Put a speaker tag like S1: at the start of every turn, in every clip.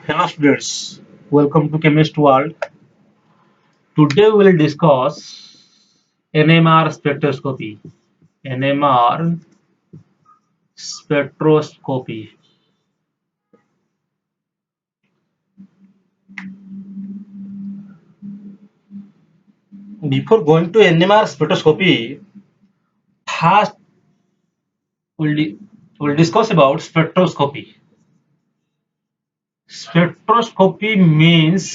S1: Hello students, welcome to Chemist World. Today we will discuss NMR spectroscopy. NMR spectroscopy. Before going to NMR spectroscopy, first we'll discuss about spectroscopy. Spectroscopy means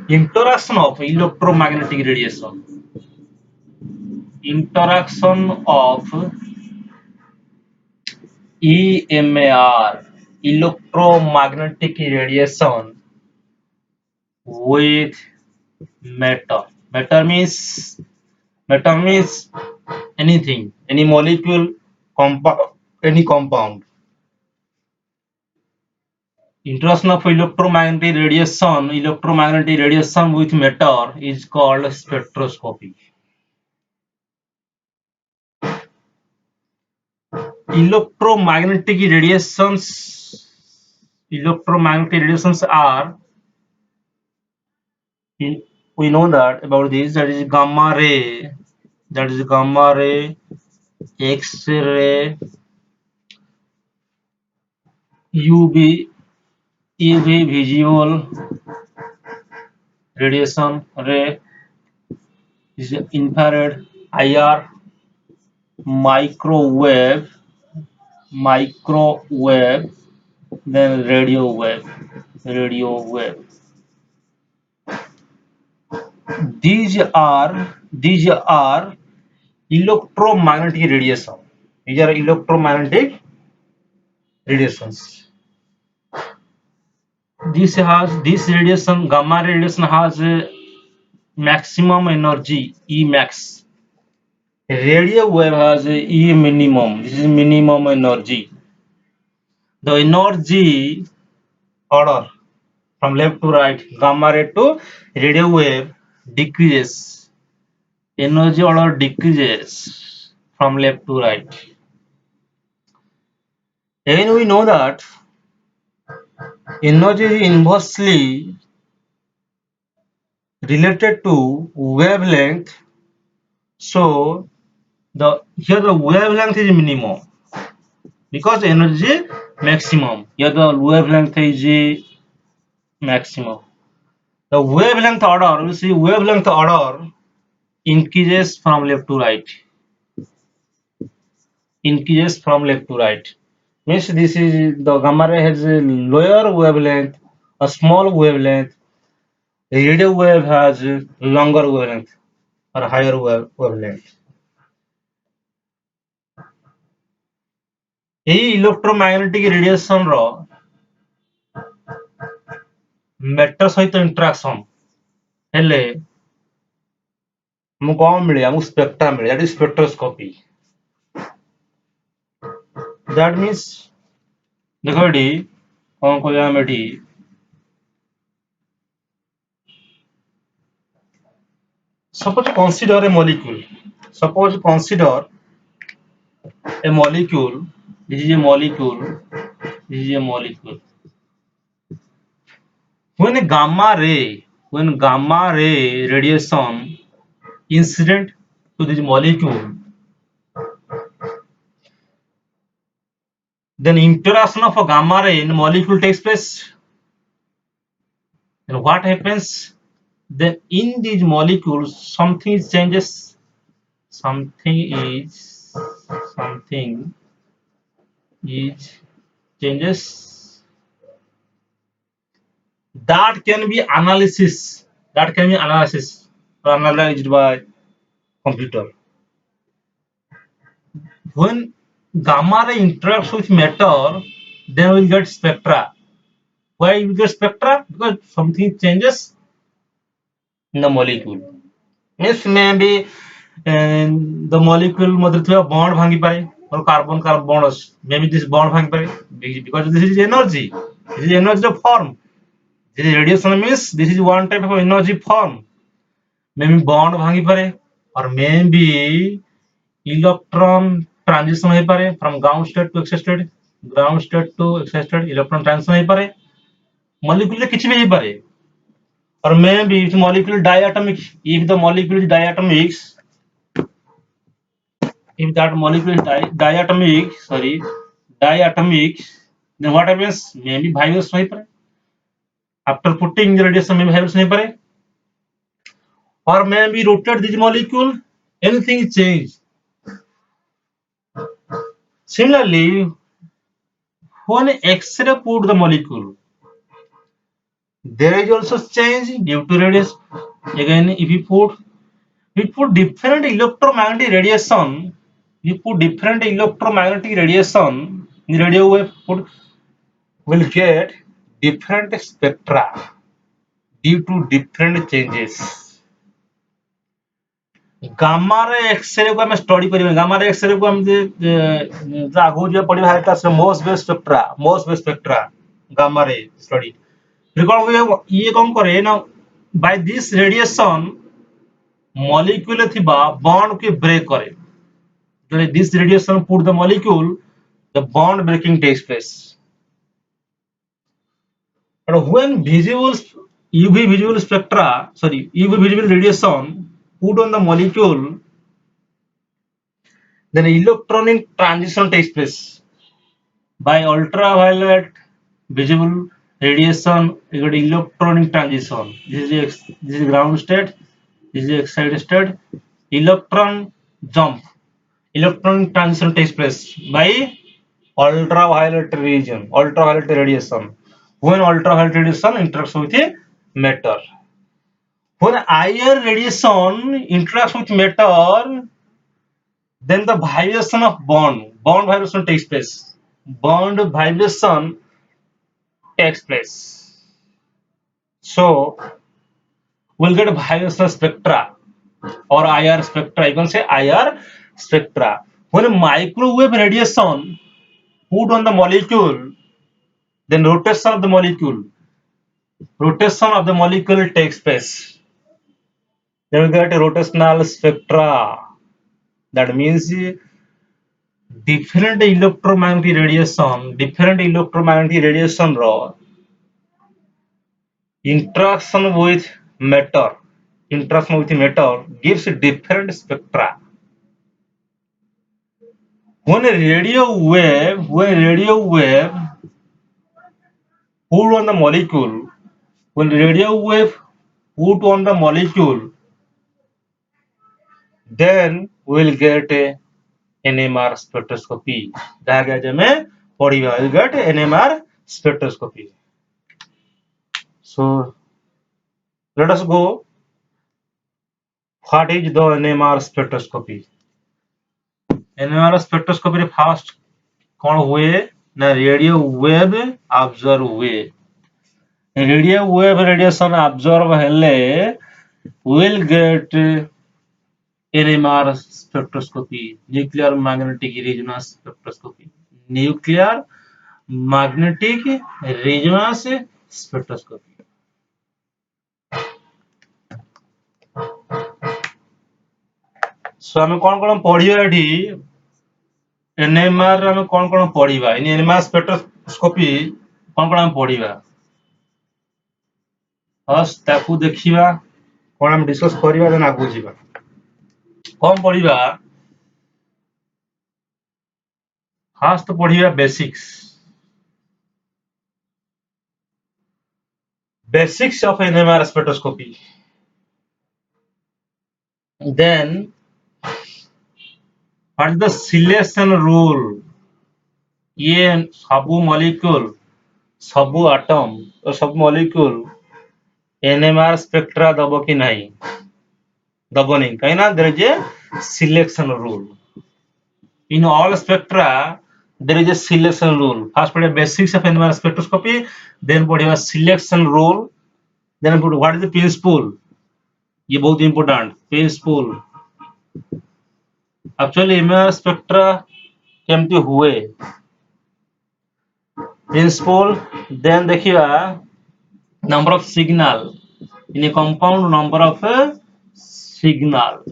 S1: interaction of electromagnetic radiation. Interaction of EMAR, electromagnetic radiation with matter. Matter means anything, any molecule, any compound. Interaction of electromagnetic radiation with matter is called spectroscopy. Electromagnetic radiations, electromagnetic radiations are, in, we know that about this. That is gamma ray, X-ray, UV, visual radiation ray, is infrared, IR, microwave, microwave, then radio wave. These are electromagnetic radiation. These are electromagnetic radiations. This radiation, gamma radiation, has a maximum energy, E max. Radio wave has a E minimum. This is minimum energy. The energy order from left to right, gamma ray to radio wave decreases. Energy order decreases from left to right. Again, we know that energy is inversely related to wavelength. So here the wavelength is minimum because energy maximum. Here the wavelength is maximum. The wavelength order, we see wavelength order increases from left to right. Increases from left to right. Means this is the gamma ray has a lower wavelength, a small wavelength. The radio wave has a longer wavelength or higher wavelength. ଏହି electromagnetic radiation ର meter ସହିତ interaction ହେଲେ ଆମକୁ କଣ ମିଳେ? ଆମକୁ Spectra ମିଳେ, that is spectroscopy. That means ଦେଖ ଏଠି କଣ କହିବା ଆମେ ଏଠି suppose consider a molecule. Suppose consider a molecule. This is a molecule. This is a molecule. When gamma ray radiation incident to this molecule, then interaction of a gamma ray in molecule takes place. And what happens? Then in these molecules something changes. Something changes that can be analyzed or analyzed by computer. When gamma ray interacts with matter, then we'll get spectra. Why we get spectra? Because something changes in the molecule. Yes, maybe the molecule mother to a bond bhangi pare or carbon bond. Maybe this bond bhangi pare because this is energy. This is energy of form. This is radiation means this is one type of energy form. Maybe bond bhangi pare or maybe electron transition ho pare from ground state to X state. Ground state to excited state electron transfer हो पारे molecule रे किछि भी हो पारे और may be if molecule diatomic if the molecule is diatomic if that molecule is diatomic then what happens maybe vibration हो पारे after putting the radiation maybe vibration हो पारे or maybe rotate this molecule anything is changed similarly when X-ray put the molecule there is also change due to radiation again if we put different electromagnetic radiation we put different electromagnetic radiation in radio wave put will get different spectra due to different changes gamma ray x-ray को हम study करिवे gamma ray x-ray को हम जे आगो जे पढिबा हेता से मोस base spectra gamma ray study record हुए ये कौन करे ना बाय दिस रेडिएशन मॉलिक्यूल थिबा बॉन्ड के ब्रेक करे when this radiation put the molecule the bond breaking takes place but when UV visible radiation put on the molecule then electronic transition takes place by ultraviolet visible radiation you got electronic transition this is ground state this is excited state electron jump electron transition takes place by ultraviolet radiation when ultraviolet radiation interacts with a matter when IR radiation interacts with matter then the vibration of bond vibration takes place bond vibration takes place so we'll get a vibration spectra or IR spectra you can say IR spectra when a microwave radiation put on the molecule then rotation of the molecule takes place then we get a rotational spectra that means different electromagnetic radiation ro interaction with matter gives different spectra when a radio wave put on the molecule when radio wave put on the molecule then we'll get a NMR spectroscopy we'll get NMR spectroscopy so let us go what is the NMR spectroscopy NMR spectroscopy रे first कौन हुए ना radio wave observe हुए radio wave radiation observe हेले will get NMR spectroscopy nuclear magnetic resonance spectroscopy so ଆମେ କଣ ପଢିବା ଏଠି NMR ଆମେ କଣ ପଢିବା NMR spectroscopy କଣ ଆମେ ପଢିବା ଫାର୍ଷ୍ଟ ତାକୁ ଦେଖିବା କଣ ଆମେ डिस्कस କରିବା ଦେନ ଆଗକୁ ଯିବା कौन पढ़िबा फास्ट पढ़िबा basics of NMR spectroscopy then what is the selection rule ये सबु मॉलिक्यूल सबु एटम और सब मॉलिक्यूल NMR स्पेक्ट्रा दबो कि नहीं दबो नहीं कहीं ना there is a selection rule in all spectra there is a selection rule first put basics of NMR spectroscopy then put selection rule then put what is the principle ये बहुत important principle actually NMR spectra केमती हुए principle then देखिए number of signal in a compound number of signal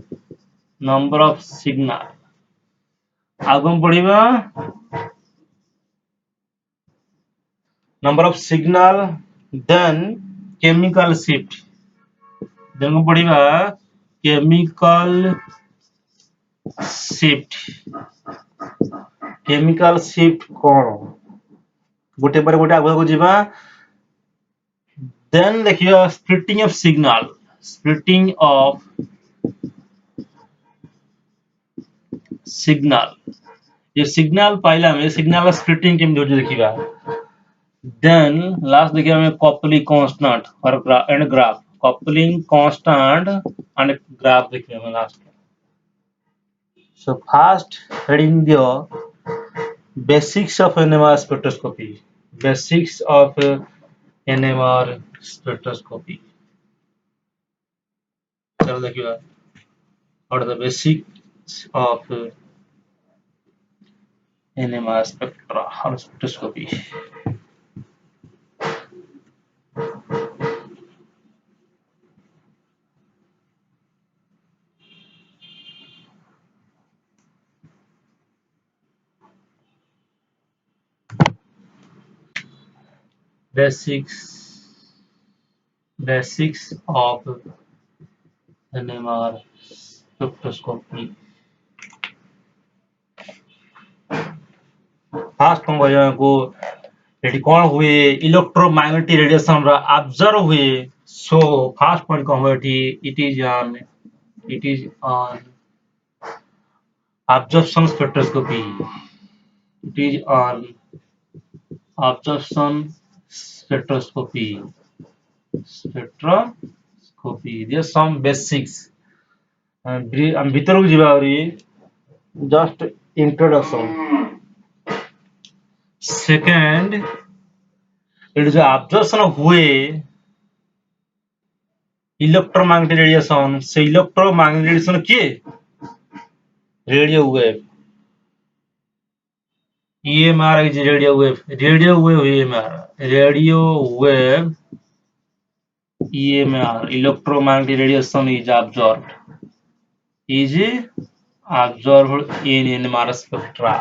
S1: आगम पढ़िबा number of signal, then chemical shift. then को पढ़िबा chemical shift. chemical shift कौन गोटे पर गोटे आगु जीवा. then देखिए splitting of signal. splitting of signal. ये signal पाइला में signal splitting केम जो देखिबा. then last देखिए हमें coupling constant और and graph. coupling constant and graph देखिए हमें last. so first heading the basics of NMR spectroscopy. basics of NMR spectroscopy. चलो देखिए what are the basics of NMR spectra or spectroscopy. basics of NMR spectroscopy. Fast हम को eighty कौन हुए electromagnetic radiation रा observe हुए. So fast point कौन हुए eighty it is on absorption spectroscopy. it is on absorption spectroscopy. There's some basics. हम भीतर को जीवा और just introduction. second it is absorption हुए इलेक्ट्रोमैग्नेटिक रेडिएशन से इलेक्ट्रोमैग्नेटिक रेडिएशन किए radio wave. EMR is radio wave EMR. radio wave EMR electromagnetic radiation is absorbed in NMR spectra.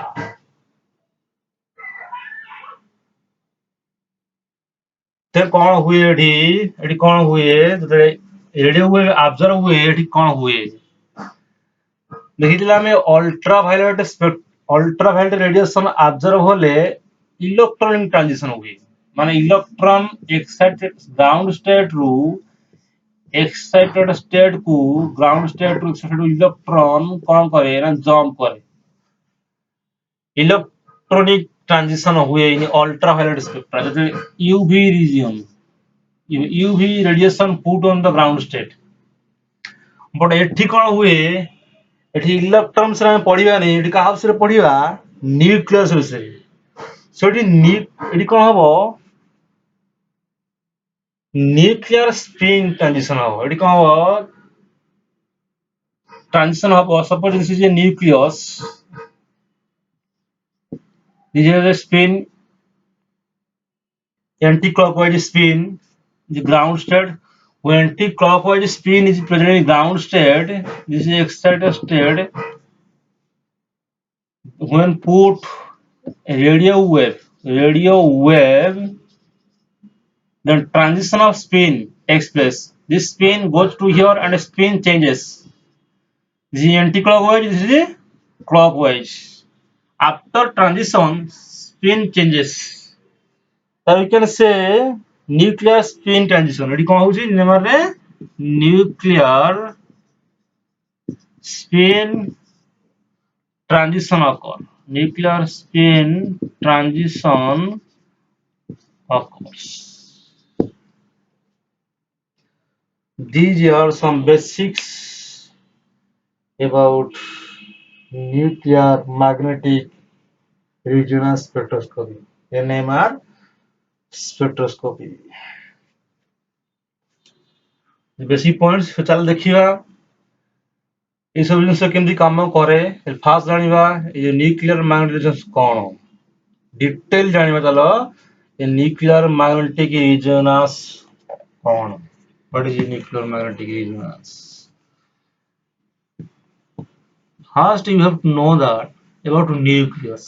S1: then कौन हुए एटी कौन हुए रेडियो वेव ऑब्जर्व हुए एटी कौन हुए देखिथिला में अल्ट्रावायलेट रेडिएशन ऑब्जर्व होले इलेक्ट्रॉनिक ट्रांजिशन हुए माने इलेक्ट्रॉन एक्साइटेड ग्राउंड स्टेट रु एक्साइटेड स्टेट को ग्राउंड स्टेट रु एक्साइटेड इलेक्ट्रॉन कौन करे ना जंप करे. इलेक्ट्रॉनिक ट्रांजिशन हुए इन अल्ट्रावायलेट स्पेक्ट्रा जैसे UV region UV radiation put on the ground state. But एठी कौन हुए एठी इलेक्ट्रॉन से पढ़िबा नहीं एठी का से पढ़िबा न्यूक्लियस विषय. सो एठी कौन हबो न्यूक्लियर स्पिन ट्रांजिशन हबो. एठी कौन हबो ट्रांजिशन हबो. Suppose this is a nucleus. this is a spin anti-clockwise spin the ground state. when anti-clockwise spin is present in ground state this is excited state. when put radio wave then transition of spin takes place. this spin goes to here and spin changes. this is anti-clockwise, this is clockwise. after transition spin changes. so we can say nuclear spin transition. Eighty कौन होची number रे nuclear spin transition occur. nuclear spin transition occurs. These are some basics about nuclear magnetic resonance spectroscopy NMR spectroscopy. Basic points चल देखिबा ये सब जिनसे केमती काम करे. फास्ट जानिबा ये न्यूक्लियर मैग्नेटिक रेजोनेंस कोन डिटेल जानिबा. चलो ये nuclear magnetic resonance cone. What is nuclear magnetic resonance. first you have to know that about nucleus.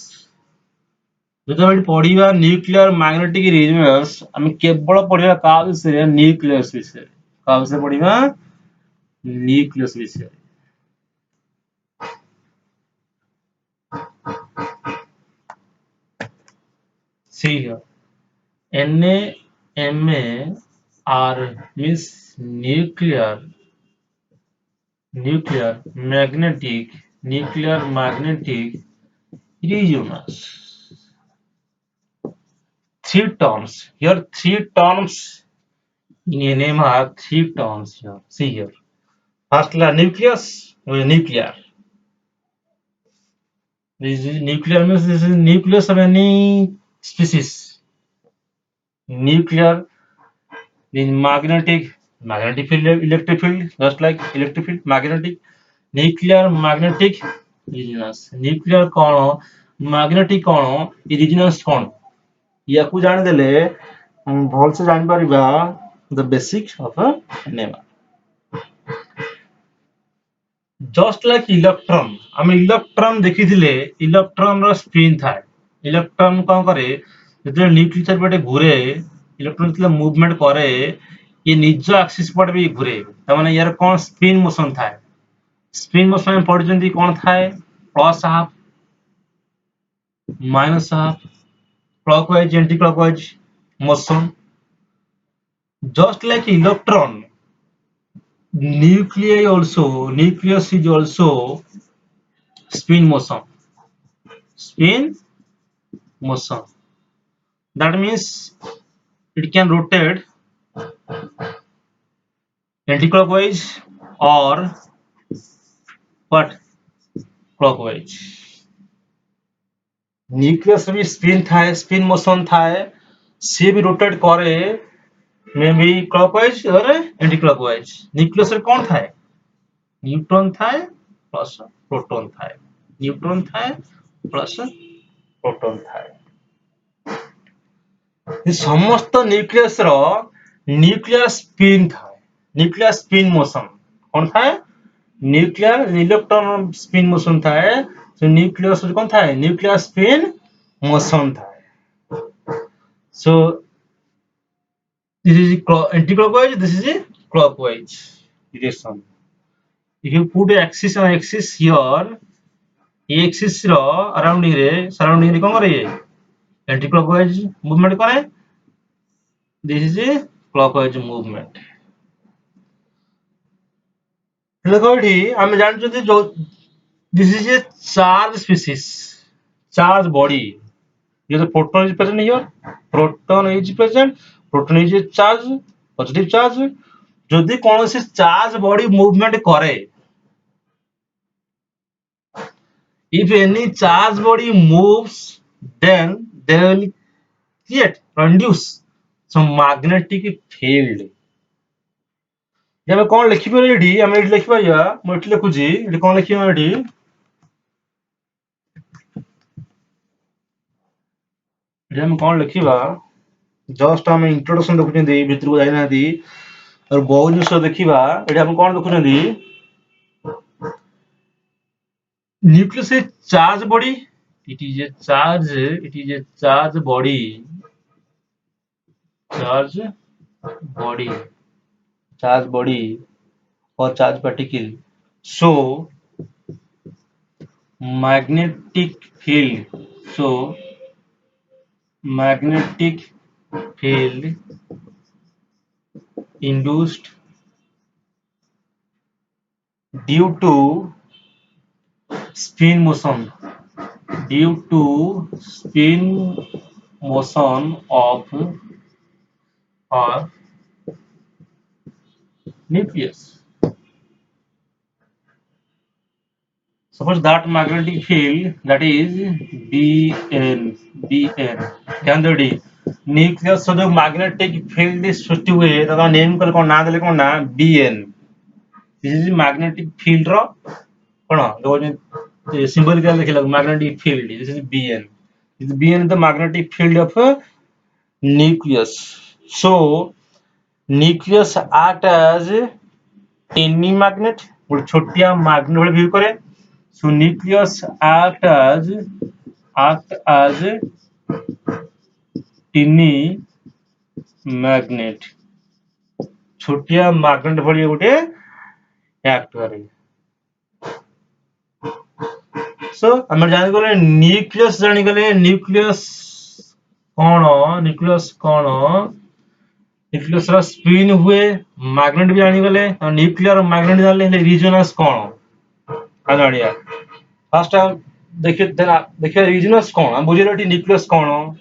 S1: ଯେତେବେଳେ ପଢିବା ନ୍ୟୁକ୍ଲିୟର ମ୍ୟାଗ୍ନେଟିକ ରେଜୋନାନ୍ସ ଆମେ କେବଳ ପଢିବା କାହା ବିଷୟରେ ନ୍ୟୁକ୍ଲିୟସ ବିଷୟରେ କାହା ବିଷୟରେ ପଢିବା ନ୍ୟୁକ୍ଲିୟସ ବିଷୟରେ see here NAMAR means nuclear magnetic resonance. Three terms here, three terms in NMR, three terms here. See here, first nucleus, nuclear. This is nuclear means this is nucleus of any species. Nuclear means magnetic field, electric field, just like electric field, magnetic. Nuclear magnetic resonance. Nuclear कौन magnetic कौन resonance कौन याकू जान देले हम भल से जान परिबा the basic of a NMR. Just like electron हम electron देखी थिले electron रो spin था electron कौन करे जब न्यूक्लियस पटे घूरे इलेक्ट्रॉन जब मूवमेंट करे ये निज एक्सिस पटे भी घूरे त माने यार कौन स्पिन मोशन था स्पिन मोशन में पढ़ी कौन थाए plus half minus half clockwise anti clockwise motion just like electron nucleus is also spin motion that means it can rotate anti-clockwise or what clockwise. Nucleus भी स्पिन मोशन थाए से भी rotate करे may be clockwise और anti clockwise. Nucleus रे कौन थाए neutron थाए प्लस प्रोटॉन थाए न्यूट्रॉन थाए प्लस प्रोटॉन थाए. समस्त न्यूक्लियस रो न्यूक्लियर स्पिन थाए न्यूक्लियर स्पिन मोशन कौन थाए न्यूक्लियर इलेक्ट्रॉन स्पिन मोशन थाए so nucleus कौन था nuclear spin motion था. So this is anti-clockwise, this is a clockwise direction. If you put a axis on axis here, ये axis रो surrounding रे कौन करे anti-clockwise movement करे. This is a clockwise movement. देखो एठी हम जानछथि जो this is a charge species, charge body. Here proton is present here. Proton is present. Proton is a charge, positive charge. যদি কোনসি চার্জ বডি মুভমেন্ট করে if any charge body moves then they will produce some magnetic field. जब कौन लिखि पर AD हम AD लिखि परिया म एटी लिखुजी एडी कौन लिखि एडी हम कौन लिखिबा जस्ट हम इंट्रोडक्शन देखुछन भितर को जाइना दी और बहुत जिनिस देखिबा एडी हम कौन देखुछन the nucleus is charge body. It is a charge body or charge particle. So magnetic field induced due to spin motion of nucleus. Suppose that magnetic field that is BN ध्यान दो डी न्यूक्लियस से जो magnetic field सृष्टि हुए तो name कर कोन ना देले कोन ना BN. This is magnetic field रो कोन जो सिंबल के लिखले magnetic field this is BN. This BN is the magnetic field of nucleus. So nucleus act as tiny magnet और छोटिया मैग्नेट वाला व्यू करे. So nucleus act as टिनी magnet छोटिया मैग्नेट भली गोटे एक्ट करे सो हम जानि गले न्यूक्लियस कौन न्यूक्लियस रा स्पिन हुए मैग्नेट भी जानि गले न्यूक्लियर मैग्नेट जानले रिजोनेंस कौन जानिया फर्स्ट टाइम देखिए रिजोनेंस कौन हम बुझिले न्यूक्लियस कौन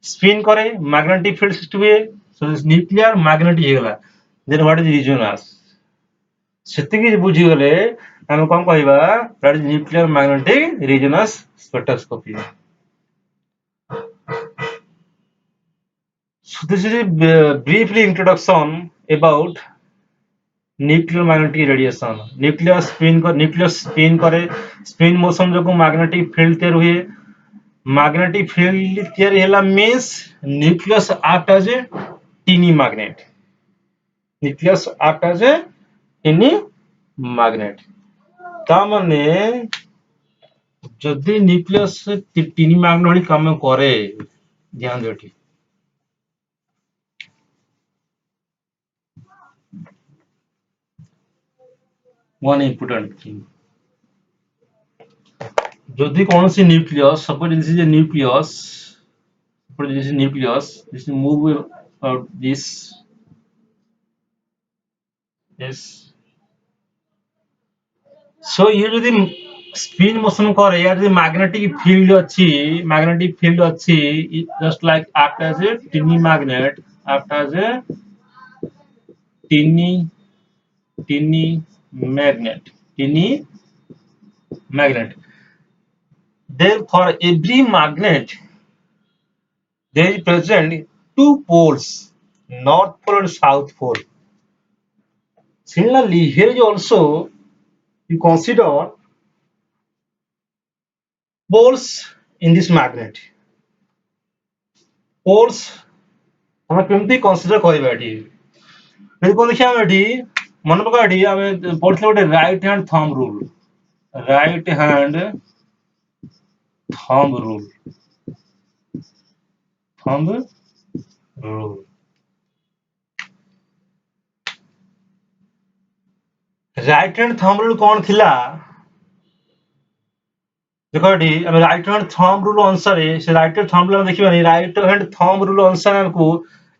S1: स्पिन करे मैग्नेटिक फील्ड सृष्टि हुए सो दिस न्यूक्लियर मैग्नेटिक हे गला देन व्हाट इज रिजोनेंस सेतिकी बुझी गले हम कोन कहबा that is nuclear magnetic resonance spectroscopy so this is a briefly introduction about nuclear magnetic radiation nucleus spin करे स्पिन मोशन जो मैग्नेटिक फील्ड तैयार हुए मैग्नेटिक फील्ड तैयार हैला means nucleus act as a tiny magnet nucleus act as a tiny magnet ता माने जदि nucleus tiny magnet वाली काम करे ध्यान देठी one important thing जदि कौन सी nucleus suppose this is a nucleus this move out this so ये जदि स्पिन मोशन करे या जदि मैग्नेटिक फील्ड अच्छी just like act as a tiny magnet act as a tiny magnet there for every magnet there is present two poles north pole and south pole similarly here is also you consider poles in this magnet poles हम केमती consider करबा एठी यदि कोन देखिया एठी मन पका एठी हम पढ़ले गोटे right hand thumb rule right hand thumb rule right hand thumb rule कौन थिला देखो एठी हम राइट हैंड थंब रूल अनुसार से राइट हैंड थंब रूल देखिबा नहीं राइट हैंड थंब रूल अनुसार हमको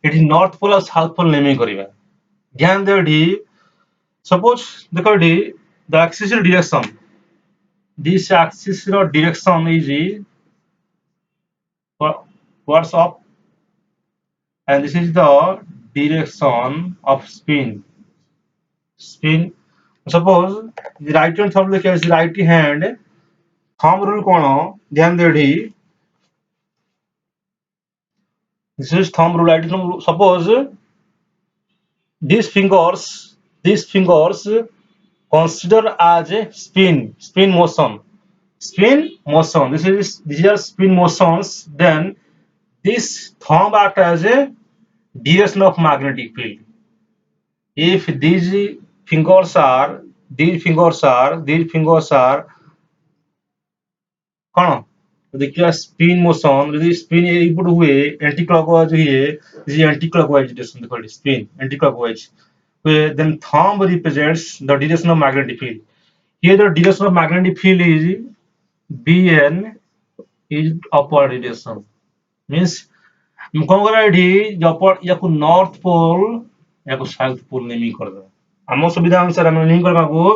S1: एठी नॉर्थ पोल और साउथ पोल नेमिंग करबा ध्यान दे एठी सपोज देखो एठी the axis direction this axis direction is towards up and this is the direction of spin suppose the right hand thumb देखिए is right hand thumb rule कौन ध्यान दे एठी this is thumb rule right thumb rule suppose these fingers consider as a spin motion these are spin motions then this thumb act as a direction of magnetic field if these fingers are कौन देखिए spin motion यदि spin input हुए anti clockwise हुए this anti clockwise direction देखो spin anti clockwise then thumb represents the direction of magnetic field here the direction of magnetic field is bn is upward direction means हम कौन करा एठी upward या को north pole या को साउथ पोल नेमिंग कर दो हम सुविधा अनुसार हम नेमिंग करबा को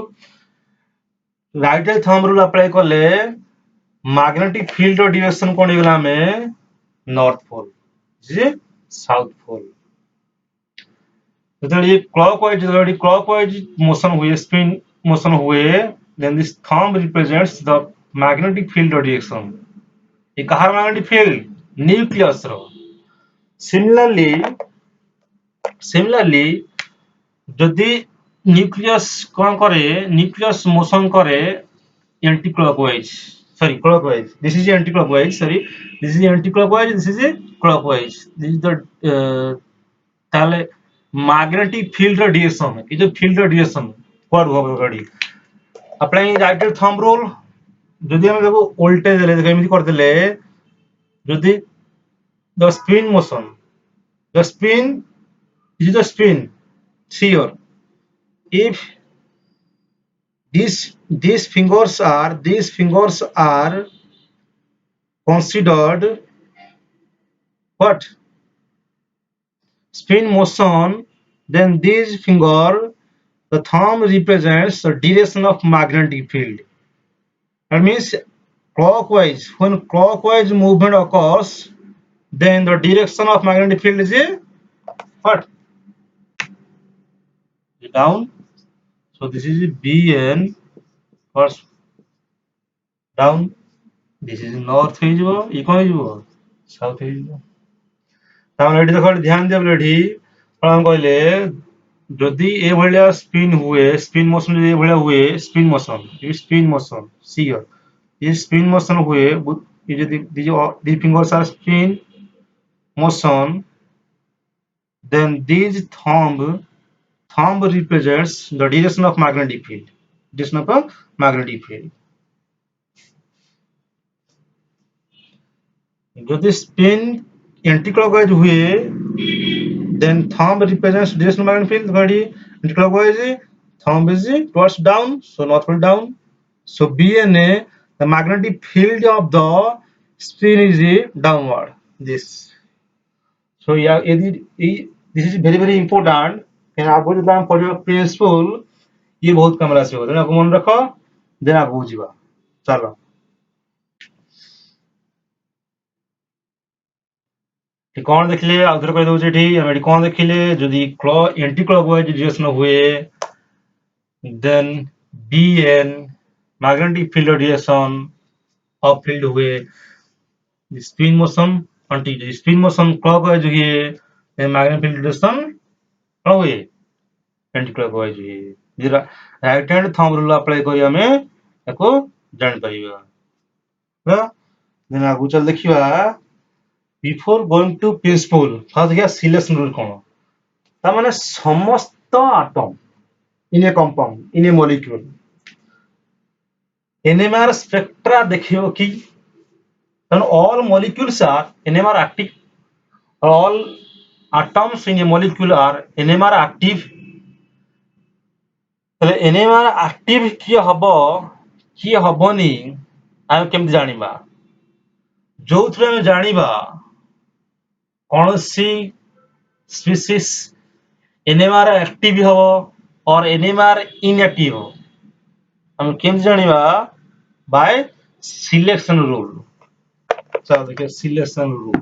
S1: right hand thumb rule apply करले मैग्नेटिक फील्ड और डायरेक्शन कोन गेला में नॉर्थ पोल जी साउथ पोल तो ये क्लॉकवाइज मोशन हुए स्पिन मोशन हुए then this thumb represents the magnetic field or direction ये कहार मैग्नेटिक फील्ड न्यूक्लियस रो सिमिलरली जदि न्यूक्लियस कोन करे न्यूक्लियस मोशन करे anti clockwise this is anti clockwise this is a clockwise this is the ताले magnetic field direction ये जो field direction quad हो गाड़ी apply right hand thumb rule जदि हम देखो उल्टे देले देखो एमिति कर देले जदि the spin motion. The spin is the spin. See here. If these fingers are considered what spin motion, then these finger the thumb represents the direction of magnetic field. That means clockwise. When clockwise movement occurs, then the direction of magnetic field is what? Down. So this is BN first down. This is north ହେଇଯିବ ଇ କଣ ହେଇଯିବ south ହେଇଯିବ। ତାମାନେ ଏଠି ଦେଖ ଧ୍ୟାନ ଦିଅ ଏଠି କଣ କହିଲେ ଯଦି ଏଭଳିଆ ସ୍ପିନ୍ ହୁଏ ସ୍ପିନ୍ ମୋସନ ଯଦି ଏଭଳିଆ ହୁଏ ସ୍ପିନ୍ ମୋସନ ସି ହିୟର ये spin motion हुए ये जो these fingers are spin motion, then these thumb represents the direction of magnetic field. Direction of a magnetic field. যদি spin anti-clockwise हुए, then thumb represents direction of magnetic field. When anti-clockwise, thumb is towards down, so northward down. So BNA, the magnetic field of the spin is downward. This. So yeah, this is very important. And आप बोल रहे for your principle ये बहुत कम राशि होता है आपको मन रखो देन आप बुझिबा चलो कौन देखिले आउथर कह दउछ एठी हम एठी कौन देखिले जदी एंटी क्लॉकवाइज डायरेक्शन हुए then BN magnetic field direction of field हुए spin motion anti spin motion clockwise हुए देन मैग्नेटिक फील्ड डायरेक्शन कौन हुए एंटी क्लॉकवाइज हुए जरा right hand thumb rule apply करी हमें ताको जान परिबा देन आगु चल देखिबा before going to principle first देखिया सिलेक्शन रूल कोन ता माने समस्त atom in a compound in a molecule NMR spectra देखियो कि then all molecules are NMR active all atoms in a molecule are NMR active तले NMR active किए हबनी आम केमति जानिबा जो थ्रू हम जानिबा कौनसी स्पीसीज NMR एक्टिव हो और NMR इनएक्टिव हो हम केमति जानिबा बाय सिलेक्शन रूल चलो देखिए सिलेक्शन रूल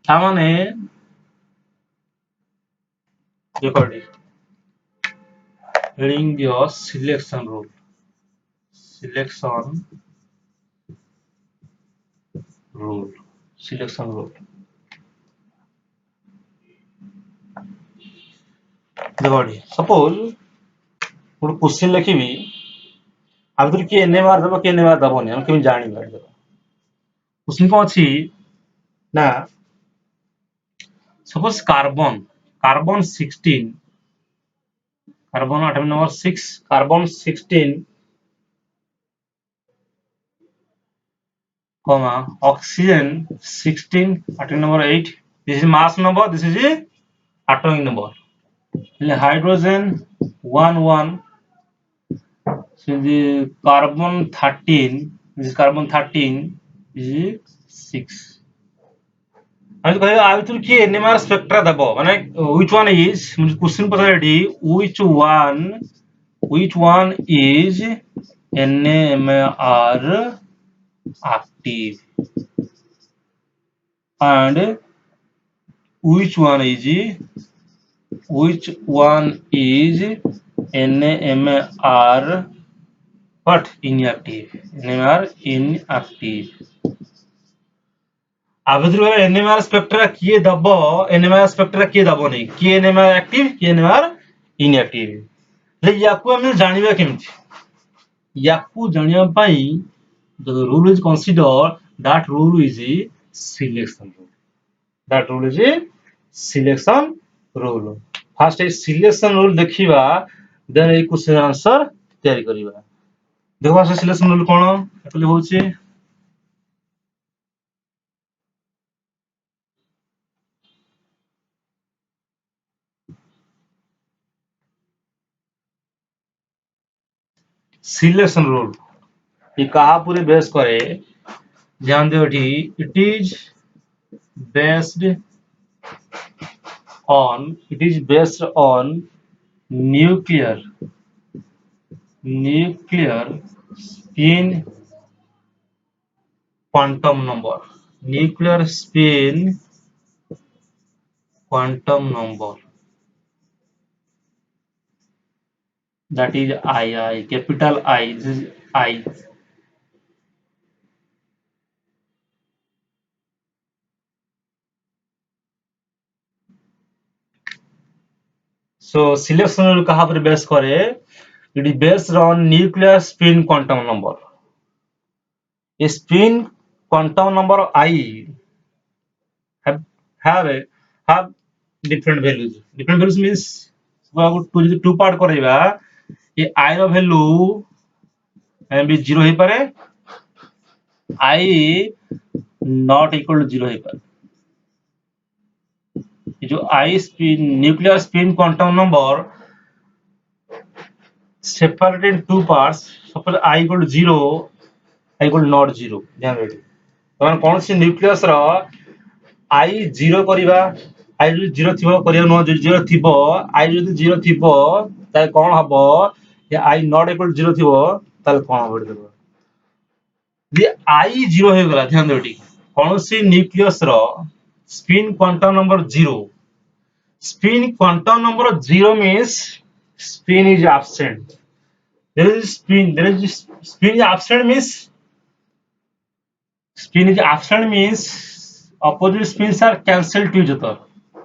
S1: तामाने देखो reading the selection rule selection rule देखो सपोज गोटे क्वेश्चन लिखी आगे किए NMR दब कि NMR दबनी हम केमि जानिबा क्वेश्चन कौन अछि ना suppose carbon 16 carbon atom number 6 carbon 16 comma oxygen 16 atom number 8 this is mass number this is atomic number hydrogen 1 so the carbon 13 this is carbon 13 this is 6 I'm going to key NMR spectra dabo माने which one is मुझे question पता है which one is NMR active and which one is NMR what inactive NMR inactive आवेदन NMR spectra किए दबो NMR spectra किए दबो नहीं किए NMR एक्टिव किए NMR इनएक्टिव ले याकू हम जानिबा केमति याकू जानिया पई the rule is considered that rule is a selection rule fast A selection rule देखिबा देन ए क्वेश्चन आंसर तैयारी करिबा देखो फास्ट सिलेक्शन रूल कोन एक्चुअली होची सिलेक्शन रूल ये कहा पूरे बेस करे ध्यान दो एठी it is based on nuclear spin quantum number that is I capital I this is I. So selection rule कहाँ पर बेस करे it is based on nuclear spin quantum number. A spin quantum number I have have a have different values. Different values means two part करेगा ये I ର value भी 0 हो पारे I not equal to 0 हो पारे जो I spin nuclear spin quantum number separated in two parts suppose I equal to 0 I equal to not 0 ध्यान रखिए तो कौन सी न्यूक्लियस रो I 0 करिबा I जो 0 थिबो करियो न जो 0 थिबो I जो 0 थिबो ताय कोन हबो या I not equal to 0 थिबो ताल कोन हबो देखो जे I 0 हो गला ध्यान दो ठीक कौन सी nucleus row spin quantum number 0 spin quantum number 0 means spin is absent there is spin is absent means opposite spins are cancelled to each other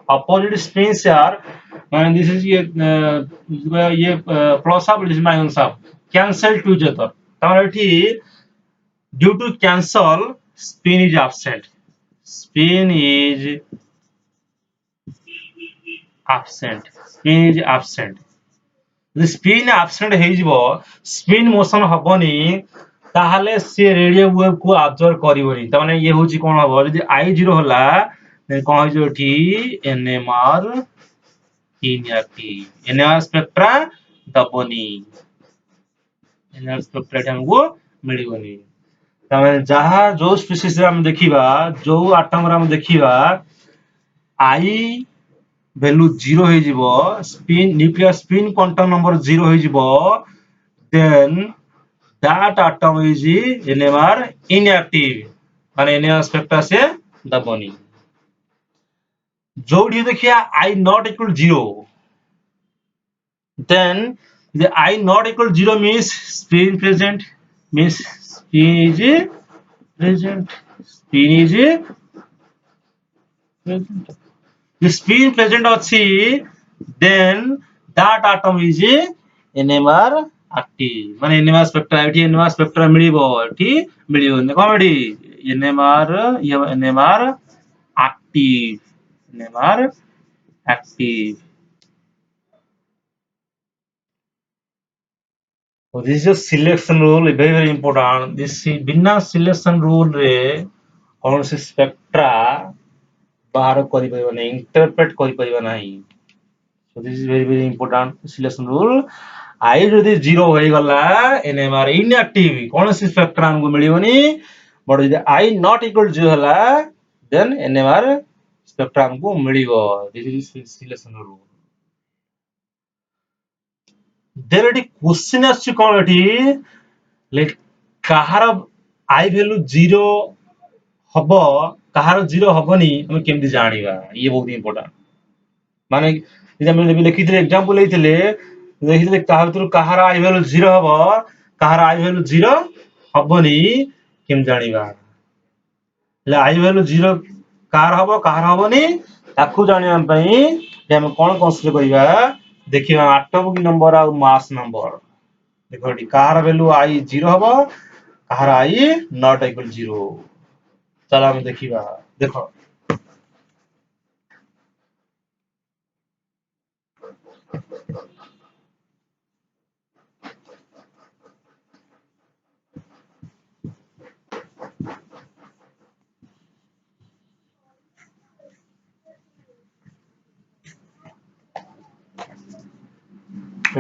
S1: opposite spins are and this is ये plus up this is minus up cancel to each other তাহলে এটি due to cancel spin is absent spin is absent যদি spin absent ହେଇଯିବ spin motion ହବନି ତାହେଲେ ସେ ରେडिଓ wave କୁ absorb କରିବନି ତା ମାନେ ଇଏ ହଉଛି କଣ ହବ ଯଦି I0 ହେଲା କଣ ହେଇଯିବ ଏଠି NMR inactive NMR ସ୍ପେକ୍ଟ୍ରା ଦବନି NMR ସ୍ପେକ୍ଟ୍ରା ଏଠି ଆମକୁ ମିଳିବନି ତା ମାନେ ଯାହା ଯୋଉ ସ୍ପିସିସ୍ ରେ ଆମେ ଦେଖିବା ଯୋଉ ଆଟମ ରେ ଆମେ ଦେଖିବା I value 0 ହେଇଯିବ spin nuclear spin quantum number 0 ହେଇଯିବ then that atom is NMR inactive माने NMR स्पेक्ट्रा से दबनी जोड़ी देखिए I not equal to 0 then the I not equal to 0 means spin present means spin is present the spin present ଅଛି then that atom is NMR active माने NMR spectra एठी NMR spectra मिलिबो एठी मिलिबो कोन एठी NMR ये NMR active so this is a selection rule very important this बिना selection rule रे कौन से स्पेक्ट्रा बाहर करि परिबो नै इंटरप्रेट करि परिबो नाही so this is very important selection rule I যদি 0 হৈ গলা NMR inactive কোন से स्पेक्ट्रा हमको मिलिबोनी बट যদি I not equal to 0 होला then NMR स्पेक्ट्रा हमको मिलिबो this is selection rule then eighty question आछि कोन एटी लाइक काहार I value 0 हबो काहार 0 हबोनी हम केमति जानिबा ये बहुत इंपोर्टेंट माने जे हम लिखिथिले एग्जांपल लेथिले देखिथिले काहा भीतर काहार I value 0 हबो काहार I value 0 हबोनी केम जानिबा ले I value 0 कार हबो काहार हबोनी ताकू जानिबा पई जे हम कोन कंसीडर करिबा देखिबा एटॉमिक नंबर और मास नंबर देखो एटी काहार वैल्यू I 0 हबो काहार I not equal 0 चला हम देखिबा देखो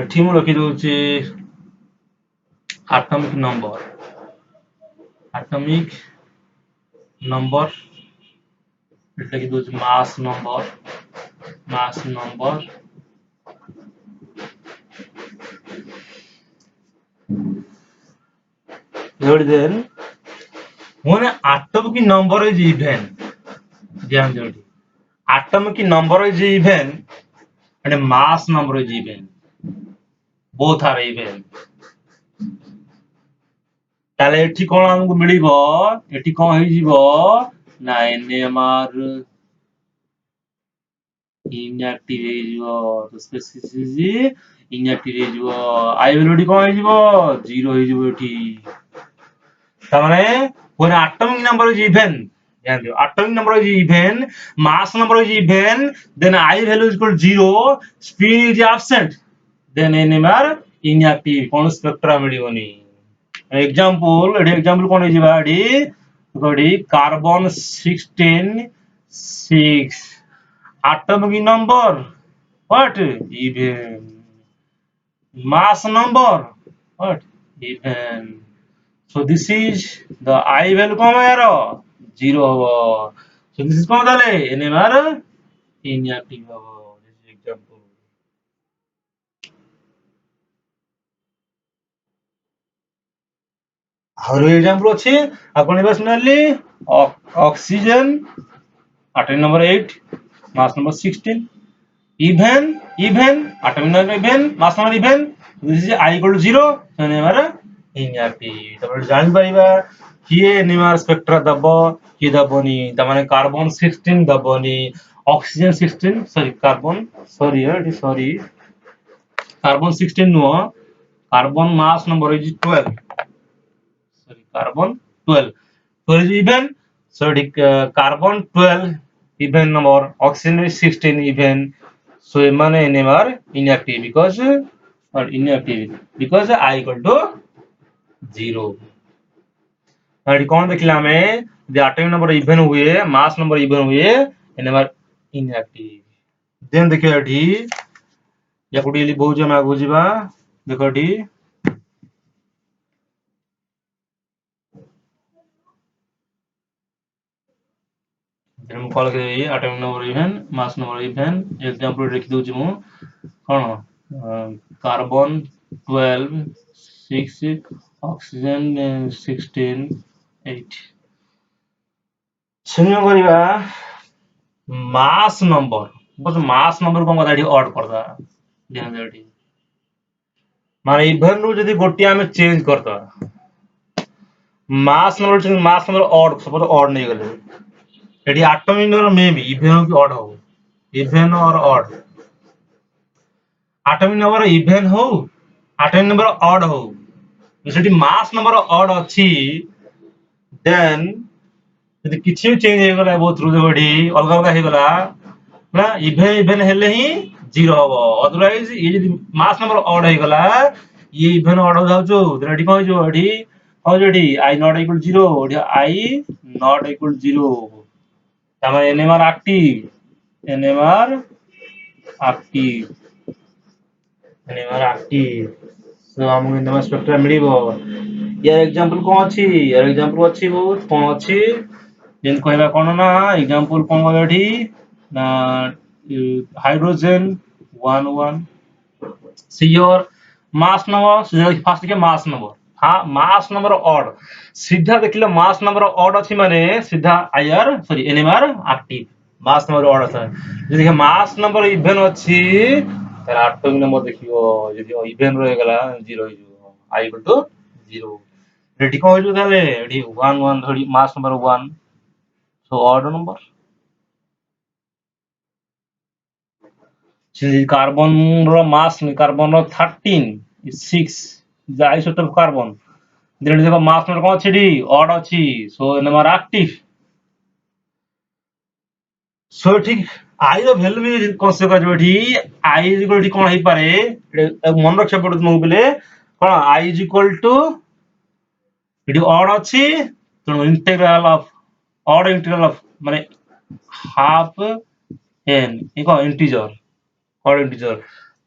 S1: ଏଠି ମୁଁ ରଖି ଦଉଛି ଆଟମିକ ନମ୍ବର ଏଠି ଲେଖି ଦଉଛି mass number then when atomic number is even atomic number is even and mass number is even, both are even. তাহলে এটি কোন আমাকে মিলিব, এটি কোন হইଯିବ না NMR inactive ହେଇଯିବ, তো ସ୍ପେସିସିଟି inactive ହେଇଯିବ, I value ଏଠି କୋନ ହେଇଯିବ 0 ହେଇଯିବ ଏଠି। ତାମାନେ when atomic number is even, atomic number is even, mass number is even, then I value is equal to 0, spin is absent, then NMR inactive, কোন Spectra মিলিবনি। Example cone हिजिबा AD carbon 16 6 atomic number what even, mass number what even, so this is the I value कम यार 0 हबो, so this is कम ताले NMR inactive हबो, this is example। आरो example अछि आपण बस similarly oxygen atomic number 8 mass number 16 even atomic number even mass number even, this is I equal to 0, so NMR inactive। तब जानि परिबा किए NMR स्पेक्ट्रा दबो कि दबोनी, त माने कार्बन 16 दबोनी, oxygen 16 carbon 16 no, carbon mass number is 12, carbon 12 is even, so carbon 12 even number, oxygen is 16 even, so emane NMR inactive because I equal to 0। एठी कोन देखिला हमें the atomic number even हुए, mass number even हुए, NMR inactive। Then देखियो एठी याकुडी बहुत जमा आगु जिबा, देखो एठी then कॉल के atomic number even mass number even, example लिख दउची मु कोन कार्बन 12 6 ऑक्सीजन 16 8 सुनियो करिबा मास नंबर, बस मास नंबर को एठी ऑड करदा, ध्यान दे एठी माने इवन नु जदी गोटी हमें चेंज करता, mass number odd, suppose odd नहीं गले एठी एटॉमिक नंबर मे भी इवन हो कि ऑड हो, इवन और ऑड, एटॉमिक नंबर इवन हो एटॉमिक नंबर ऑड हो, जदी मास नंबर ऑड अछि देन जदी किछि चेंज हे गला बहुत थ्रू द बॉडी अलग अलग हे गला ना इवन हेले ही 0 हबो, अदरवाइज ये जदी मास नंबर ऑड हे गला ये इवन ऑड हो जाउचो, देन एठी कोन जो एठी already I not equal to 0, एठी I not equal to 0, तामा NMR active so हमको NMR स्पेक्ट्रा मिलिबो। यार एग्जांपल कोन अछि, यार एग्जांपल अछि बहुत कोन अछि, जेन कहबा कोन ना एग्जांपल कोन एठी ना hydrogen 11 see your mass number, fast के मास नंबर, हां मास नंबर ऑड, सीधा देखिलो मास नंबर ऑड अछि माने सीधा NMR active, mass number odd अछि जे देखिए मास नंबर इवन अछि तर एटॉमिक नंबर देखियो जदी इवन रहे गला 0 हो जिवो, I equal to 0 रेडी को हो जो ताले एडी 1 1 धरि mass number 1, so odd number carbon रो मास कार्बन रो 13 6 द आइसोटोप कार्बन, देन देखो मास नंबर कोन छिडी ऑड अछि, सो NMR एक्टिव, सो ठीक I रो वैल्यू भी कोन से करबेठी I इज इक्वल टू कोन हे पारे मन रख पड़त मु बोले कोन I इज इक्वल टू एडी ऑड अछि तो integral of odd integral of माने हाफ n इको इंटीजर ऑड इंटीजर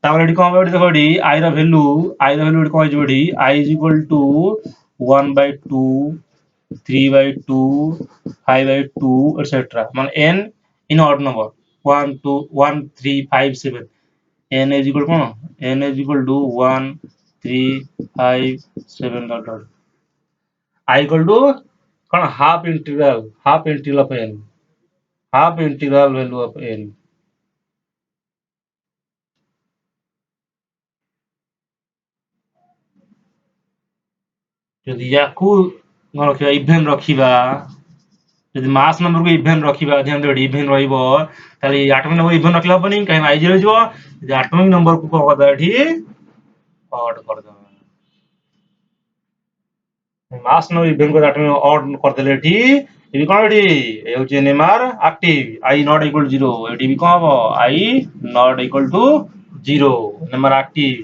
S1: तापर एटी कौन एटी देखो एटी आई रो वैल्यू एटी कौन है एटी I is equal to 1/2 3/2 5/2 etc. मान n in odd number 1 2 1 3 5 7 n is equal to n is equal to 1 3 5 7 dot dot I equal to half integral of n half integral value of n যদি ইয়াକୁ କ'ଣ ରଖିବା even ରଖିବା ଯଦି ମାସ୍ ନମ୍ବରକୁ even ରଖିବା ଧ୍ୟାନ ଦେବେ ଇଭେନ୍ ରହିବ ତାହେଲେ ଆଟମିକ୍ ନମ୍ବର ଇଭେନ୍ ରଖିଲେ ହବନି କାହିଁକି ଆଇ 0 ହେଇଯିବ ଯଦି ଆଟମିକ୍ ନମ୍ବରକୁ କ'ଣ କରିଦେବା ଏଠି ଅଡ୍ କରିଦେବା ମାସ୍ ନମ୍ବର ଇଭେନ୍ କରି ଆଟମିକ୍ ଅଡ୍ କରିଦେଲେ ଏଠି ଏଠି କ'ଣ ଏଠି ଏ ହେଉଛି NMR active I not equal to 0 ଏଠି ବି କ'ଣ ହବ I not equal to 0 NMR active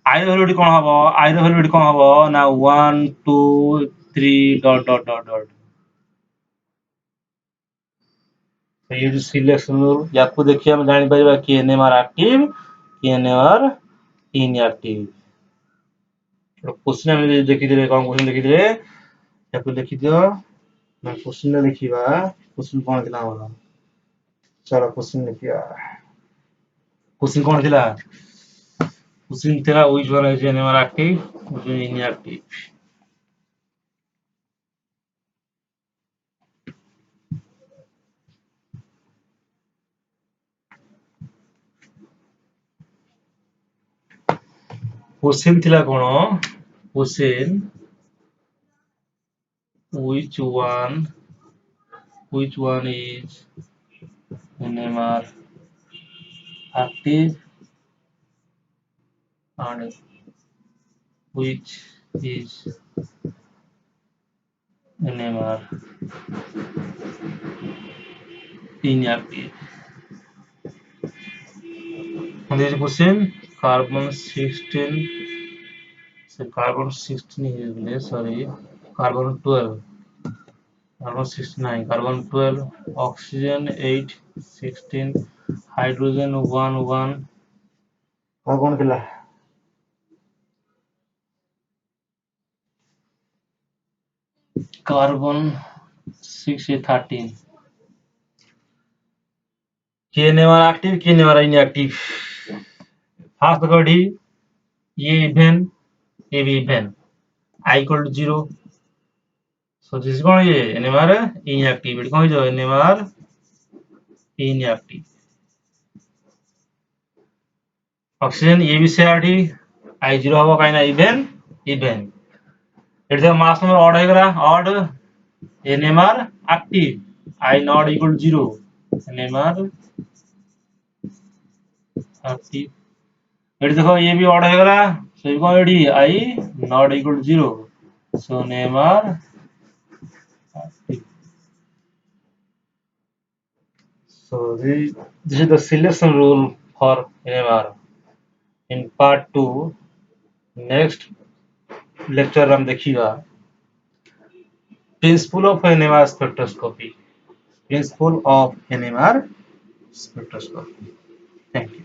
S1: I ର ଭ୍ୟାଲୁ ଏଠି କ'ଣ ହବ I ର ଭ୍ୟାଲୁ ଏଠି କ'ଣ ହବ ନା 1 2 3 ଡଟ୍ ଡଟ୍ ଡଟ୍ ଡଟ୍ ये जो सिलेक्शन रूल याକୁ ଦେଖି ଆମେ ଜାଣିପାରିବା କି NMR ଆକ୍ଟିଭ କି NMR ଇନଆକ୍ଟିଭ क्वेश्चन ଆମେ ଦେଖିଥିଲେ କ'ଣ क्वेश्चन ଦେଖିଥିଲେ याକୁ ଦେଖିଦିଅ ନା क्वेश्चन ଦେଖିବା क्वेश्चन କ'ଣ ଥିଲା ଆମର चलो क्वेश्चन ଦେଖିବା क्वेश्चन କ'ଣ ଥିଲା क्वेश्चन ଥିଲା which one is NMR active which is inactive question थिला कोन question which one is NMR active and which is NMR inactive and this question carbon 16 so carbon 16 is sorry carbon 12 carbon 69 carbon 12 oxygen 8 16 hydrogen 1 1 और कौन थिला carbon 6 13 के NMR active के NMR inactive fast देखो एठी ये even ये भी even I equal to 0 so this is कौन ये NMR inactive एठी कौन जो NMR inactive ऑक्सीजन ये भी से आठी I 0 हवा काइना इवेन इवेन एठी देखो मास नंबर ऑड है करा odd NMR active I not equal to 0 NMR active एठी देखो ये भी ऑड है करा so ये कौन एठी I not equal to 0 so NMR active so this is the selection rule for NMR in part 2 next lecture हम देखिएगा principle of NMR spectroscopy thank you